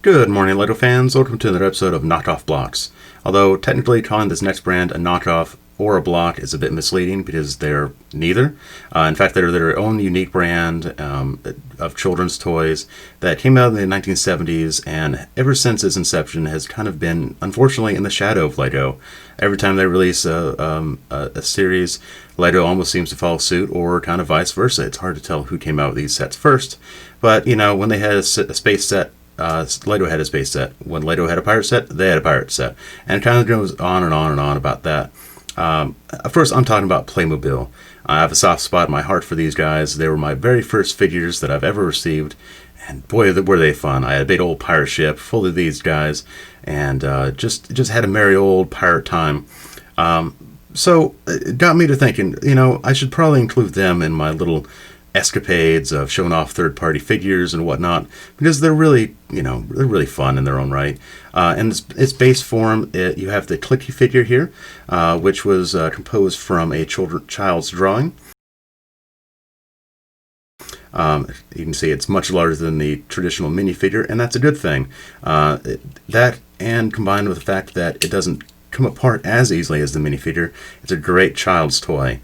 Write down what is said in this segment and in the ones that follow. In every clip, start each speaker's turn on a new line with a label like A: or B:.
A: Good morning, Lego fans. Welcome to another episode of Knockoff Blocks. Although technically calling this next brand a knockoff or a block is a bit misleading because they're neither. In fact, they're their own unique brand of children's toys that came out in the 1970s, and ever since its inception has kind of been, unfortunately, in the shadow of Lego. Every time they release a series, Lego almost seems to follow suit, or kind of vice versa. It's hard to tell who came out with these sets first. But, you know, when they had a space set, Lego had a space set. When Lego had a pirate set, they had a pirate set. And it kind of goes on and on and on about that. Of course, I'm talking about Playmobil. I have a soft spot in my heart for these guys. They were my very first figures that I've ever received. And boy, were they fun. I had a big old pirate ship full of these guys. And just had a merry old pirate time. So it got me to thinking, you know, I should probably include them in my little escapades of showing off third-party figures and whatnot, because they're really, you know, they're really fun in their own right. And its base form, you have the Klicky figure here, which was composed from a child's drawing. You can see it's much larger than the traditional minifigure, and that's a good thing. That, and combined with the fact that it doesn't come apart as easily as the minifigure, it's a great child's toy.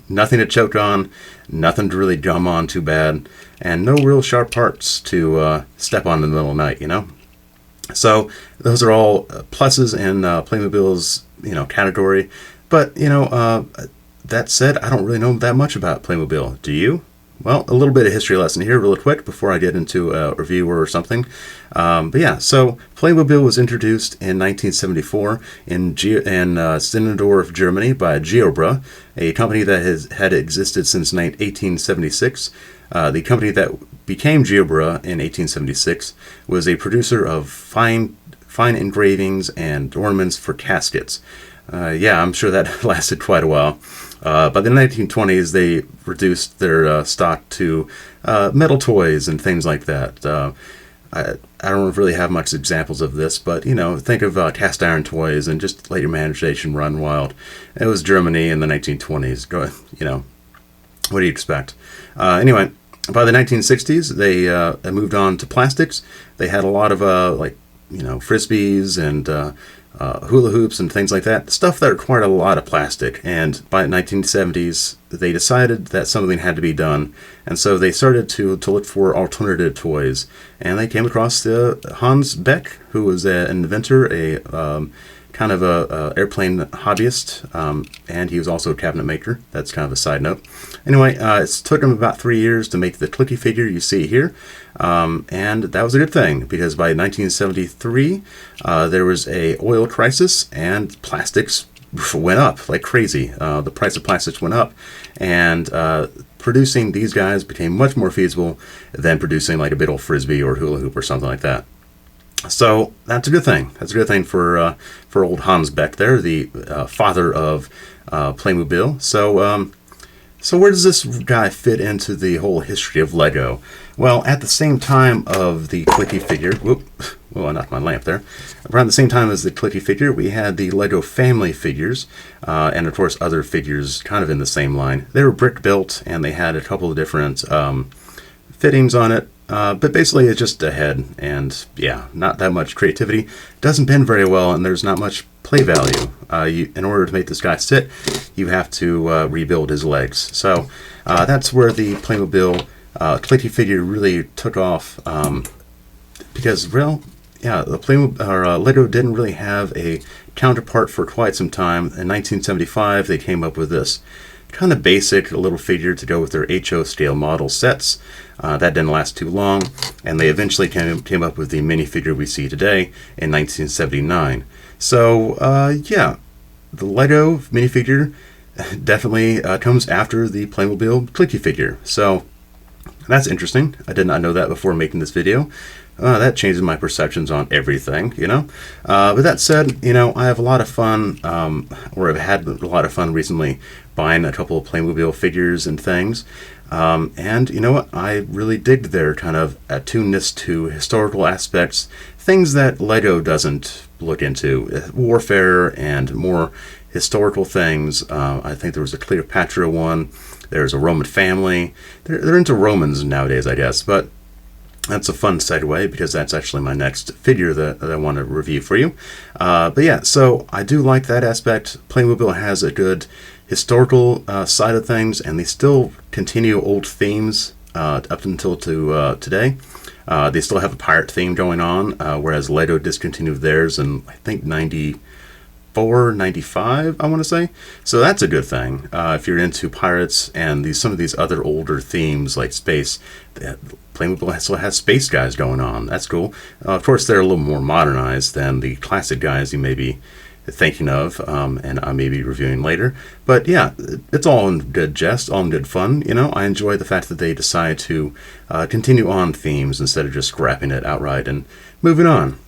A: Nothing to choke on, nothing to really gum on too bad, and no real sharp parts to step on in the middle of the night, you know? So those are all pluses in Playmobil's, you know, category. But, you know, that said, I don't really know that much about Playmobil. Do you? Well, a little bit of history lesson here really quick before I get into a review or something. But yeah, so Playmobil was introduced in 1974 in Sinnendorf, Germany by Geobra, a company that had existed since 1876. The company that became Geobra in 1876 was a producer of fine engravings and ornaments for caskets. Yeah, I'm sure that lasted quite a while. By the 1920s, they reduced their stock to metal toys and things like that. I don't really have much examples of this, but, you know, think of cast iron toys and just let your imagination run wild. It was Germany in the 1920s. Go, you know, what do you expect? Anyway, by the 1960s, they moved on to plastics. They had a lot of, like, you know, frisbees and hula hoops and things like that, stuff that required a lot of plastic. And by the 1970s, they decided that something had to be done, and so they started to look for alternative toys. And they came across Hans Beck, who was an inventor, a kind of a airplane hobbyist, and he was also a cabinet maker. That's kind of a side note. Anyway, it took him about 3 years to make the Klicky figure you see here, and that was a good thing, because by 1973 there was a oil crisis and plastics went up like crazy. The price of plastics went up, and producing these guys became much more feasible than producing like a big old frisbee or hula hoop or something like that. So that's a good thing. That's a good thing for old Hans Beck there, the father of Playmobil. So where does this guy fit into the whole history of Lego? Well, at the same time of the Klicky figure, I knocked my lamp there. Around the same time as the Klicky figure, we had the Lego family figures, and of course other figures kind of in the same line. They were brick built, and they had a couple of different fittings on it. But basically it's just a head, and yeah, not that much creativity. Doesn't bend very well, and there's not much play value. In order to make this guy sit, you have to rebuild his legs. So that's where the Playmobil Klicky figure really took off, because, well, yeah, the Lego didn't really have a counterpart for quite some time. In 1975, they came up with this kind of basic little figure to go with their HO scale model sets. That didn't last too long, and they eventually came up with the minifigure we see today in 1979. So, yeah, the Lego minifigure definitely comes after the Playmobil Klicky figure. So, that's interesting. I did not know that before making this video. That changes my perceptions on everything, you know. But that said, you know, I have a lot of fun, or I've had a lot of fun recently buying a couple of Playmobil figures and things. And you know what? I really dig their kind of attuneness to historical aspects, things that Lego doesn't look into, warfare and more historical things. I think there was a Cleopatra one. There's a Roman family. They're into Romans nowadays, I guess. But That's a fun segue because that's actually my next figure that I want to review for you. But yeah, so I do like that aspect. Playmobil has a good historical side of things, and they still continue old themes up until today. They still have a pirate theme going on, whereas Lego discontinued theirs in, I think, 94, 95, I want to say. So that's a good thing. If you're into pirates and some of these other older themes like space, Playmobil still has space guys going on. That's cool. Of course, they're a little more modernized than the classic guys you may be thinking of, and I may be reviewing later. But yeah, it's all in good jest, all in good fun. I enjoy the fact that they decide to continue on themes instead of just scrapping it outright and moving on.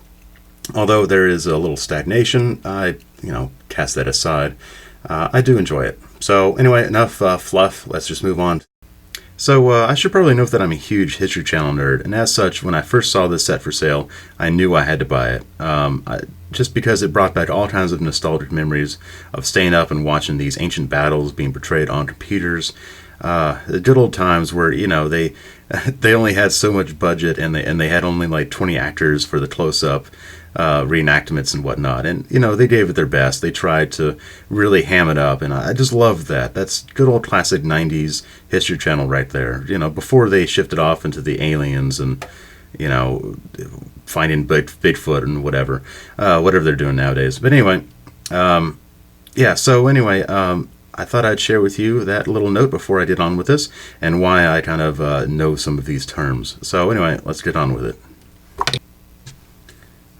A: Although there is a little stagnation, I cast that aside. I do enjoy it. So anyway, enough fluff. Let's just move on. So I should probably note that I'm a huge History Channel nerd, and as such, when I first saw this set for sale, I knew I had to buy it. Just because it brought back all kinds of nostalgic memories of staying up and watching these ancient battles being portrayed on computers. The good old times where they only had so much budget, and they had only like 20 actors for the close-up reenactments and whatnot, and they gave it their best. They tried to really ham it up, and I just loved that. That's good old classic 90s History Channel right there. Before they shifted off into the aliens and finding Bigfoot and whatever they're doing nowadays. But anyway, yeah. So anyway, I thought I'd share with you that little note before I get on with this, and why I kind of know some of these terms. So anyway, let's get on with it.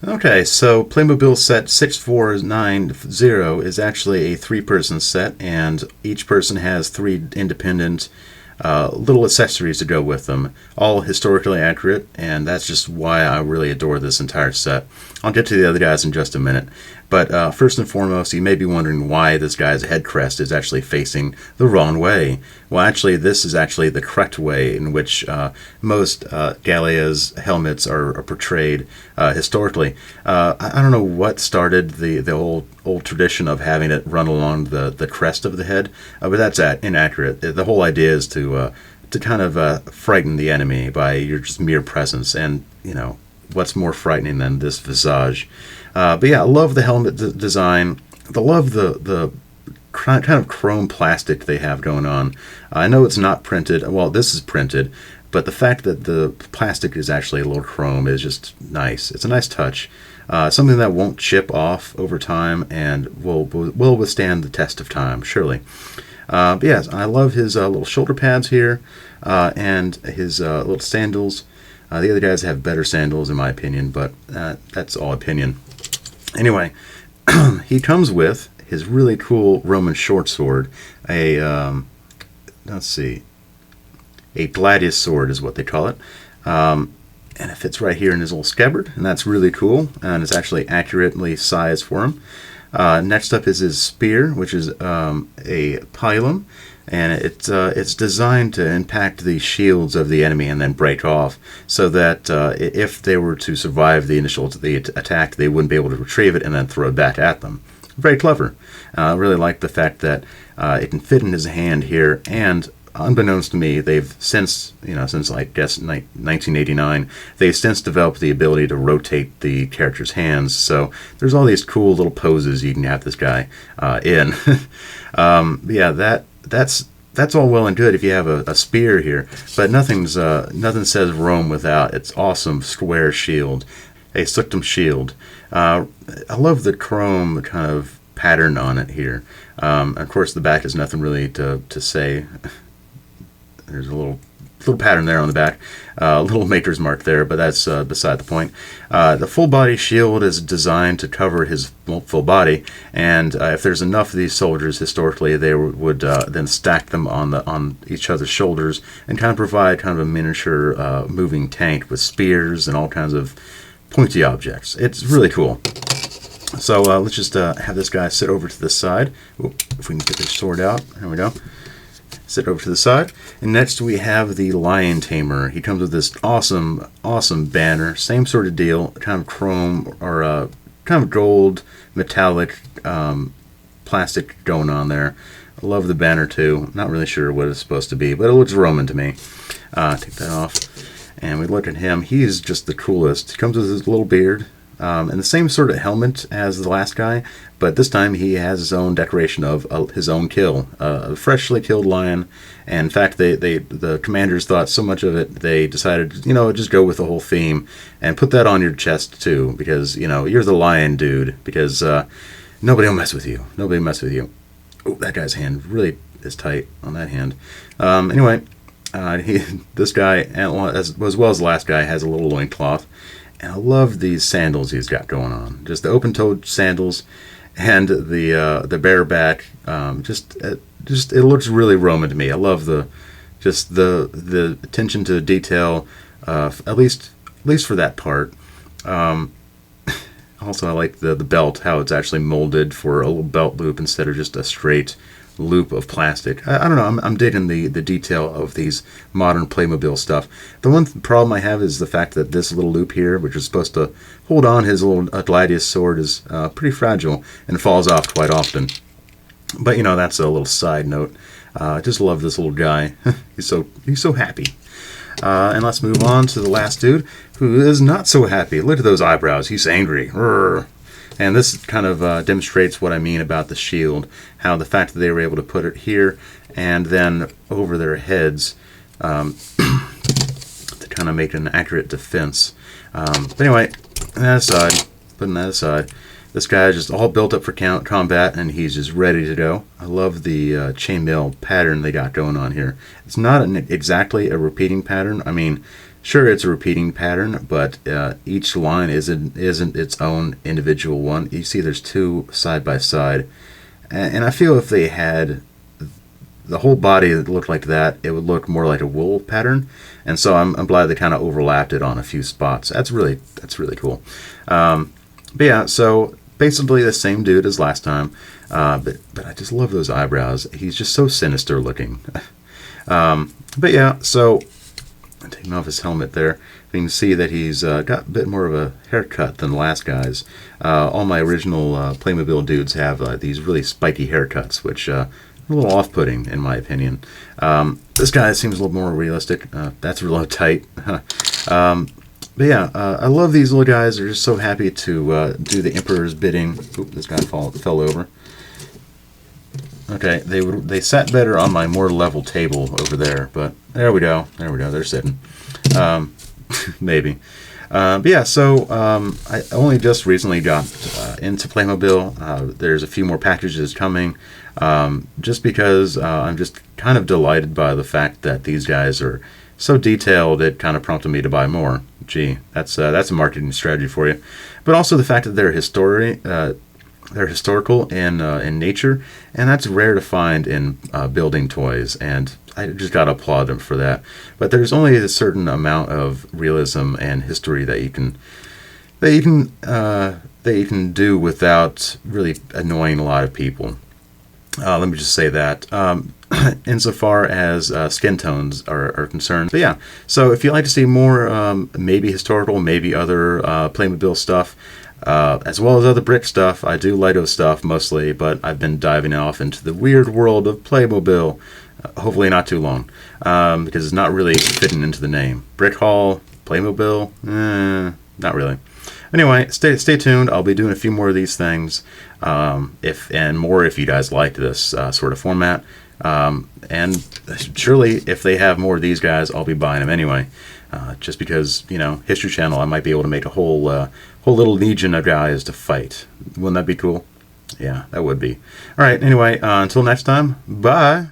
A: Okay, so Playmobil set 6490 is actually a 3-person set, and each person has 3 independent little accessories to go with them, all historically accurate, and that's just why I really adore this entire set. I'll get to the other guys in just a minute, but first and foremost, you may be wondering why this guy's head crest is actually facing the wrong way. Well, actually, this is actually the correct way in which most Galea's helmets are portrayed historically. I don't know what started the old tradition of having it run along the crest of the head, but that's inaccurate. The whole idea is to kind of frighten the enemy by your just mere presence, and what's more frightening than this visage? But yeah, I love the helmet design. I love the kind of chrome plastic they have going on. I know it's not printed. Well, this is printed, but the fact that the plastic is actually a little chrome is just nice. It's a nice touch. Something that won't chip off over time and will withstand the test of time, surely. But yes, I love his little shoulder pads here and his little sandals. The other guys have better sandals, in my opinion, but that's all opinion. Anyway, he comes with his really cool Roman short sword, let's see, a gladius sword is what they call it, and it fits right here in his little scabbard, and that's really cool, and it's actually accurately sized for him. Next up is his spear, which is a pilum, and it's designed to impact the shields of the enemy and then break off, so that if they were to survive the initial attack, they wouldn't be able to retrieve it and then throw it back at them. Very clever. I really like the fact that it can fit in his hand here, and unbeknownst to me, they've since I guess 1989, they've since developed the ability to rotate the character's hands. So there's all these cool little poses you can have this guy in. Yeah, that's all well and good if you have a spear here, but nothing says Rome without its awesome square shield, a Suctum shield. I love the chrome kind of pattern on it here. Of course, the back is nothing really to say. There's a little pattern there on the back, a little maker's mark there, but that's beside the point. The full body shield is designed to cover his full body, and if there's enough of these soldiers historically, they would then stack them on each other's shoulders and kind of provide kind of a miniature moving tank with spears and all kinds of pointy objects. It's really cool. So let's just have this guy sit over to the side. Oop, if we can get this sword out, there we go. Sit over to the side. And next we have the Lion Tamer. He comes with this awesome banner. Same sort of deal, kind of chrome or kind of gold metallic plastic going on there. I love the banner too. Not really sure what it's supposed to be, but it looks Roman to me. Take that off. And we look at him. He's just the coolest. He comes with his little beard. And the same sort of helmet as the last guy, but this time he has his own decoration of his own kill, a freshly killed lion. And in fact, the commanders thought so much of it, they decided, just go with the whole theme and put that on your chest too, because you're the lion dude. Because nobody will mess with you. Nobody will mess with you. Oh, that guy's hand really is tight on that hand. Anyway, this guy, as well as the last guy, has a little loincloth. And I love these sandals he's got going on. Just the open-toed sandals and the bareback. It looks really Roman to me. I love the attention to detail, at least for that part. Also, I like the belt, how it's actually molded for a little belt loop instead of just a straight loop of plastic. I don't know. I'm digging the detail of these modern Playmobil stuff. The one problem I have is the fact that this little loop here, which is supposed to hold on his little gladius sword, is pretty fragile and falls off quite often. But that's a little side note. I just love this little guy. he's so happy. And let's move on to the last dude, who is not so happy. Look at those eyebrows. He's angry. Rrr. And this kind of demonstrates what I mean about the shield, how the fact that they were able to put it here and then over their heads to kind of make an accurate defense. But anyway, putting that aside, this guy is just all built up for combat, and he's just ready to go. I love the chainmail pattern they got going on here. It's not exactly a repeating pattern. I mean, sure, it's a repeating pattern, but each line isn't its own individual one. You see there's two side by side. And I feel if they had the whole body that looked like that, it would look more like a wool pattern. And so I'm glad they kind of overlapped it on a few spots. That's really cool. But yeah, so basically the same dude as last time. But I just love those eyebrows. He's just so sinister looking. But yeah, so taking off his helmet there, you can see that he's got a bit more of a haircut than the last guy's. All my original Playmobil dudes have these really spiky haircuts, which are a little off-putting in my opinion. This guy seems a little more realistic. That's real tight. But yeah, I love these little guys. They're just so happy to do the Emperor's bidding. Oop, this guy fell over. Okay, they sat better on my more level table over there, but there we go. They're sitting. Maybe. But yeah, so I only just recently got into Playmobil. There's a few more packages coming, just because I'm just kind of delighted by the fact that these guys are so detailed. It kind of prompted me to buy more. Gee, that's a marketing strategy for you. But also the fact that they're historical in nature, and that's rare to find in building toys, and I just gotta applaud them for that. But there's only a certain amount of realism and history that you can do without really annoying a lot of people. Let me just say that. Insofar as skin tones are concerned. But yeah, so if you'd like to see more maybe historical, maybe other Playmobil stuff, as well as other brick stuff, I do Lego stuff mostly, but I've been diving off into the weird world of Playmobil. Hopefully not too long, because it's not really fitting into the name. Brick Hall, Playmobil, not really. Anyway, stay tuned. I'll be doing a few more of these things, if you guys like this sort of format. And surely if they have more of these guys, I'll be buying them anyway. Just because, History Channel, I might be able to make a whole little legion of guys to fight. Wouldn't that be cool? Yeah, that would be. All right, anyway, until next time, bye.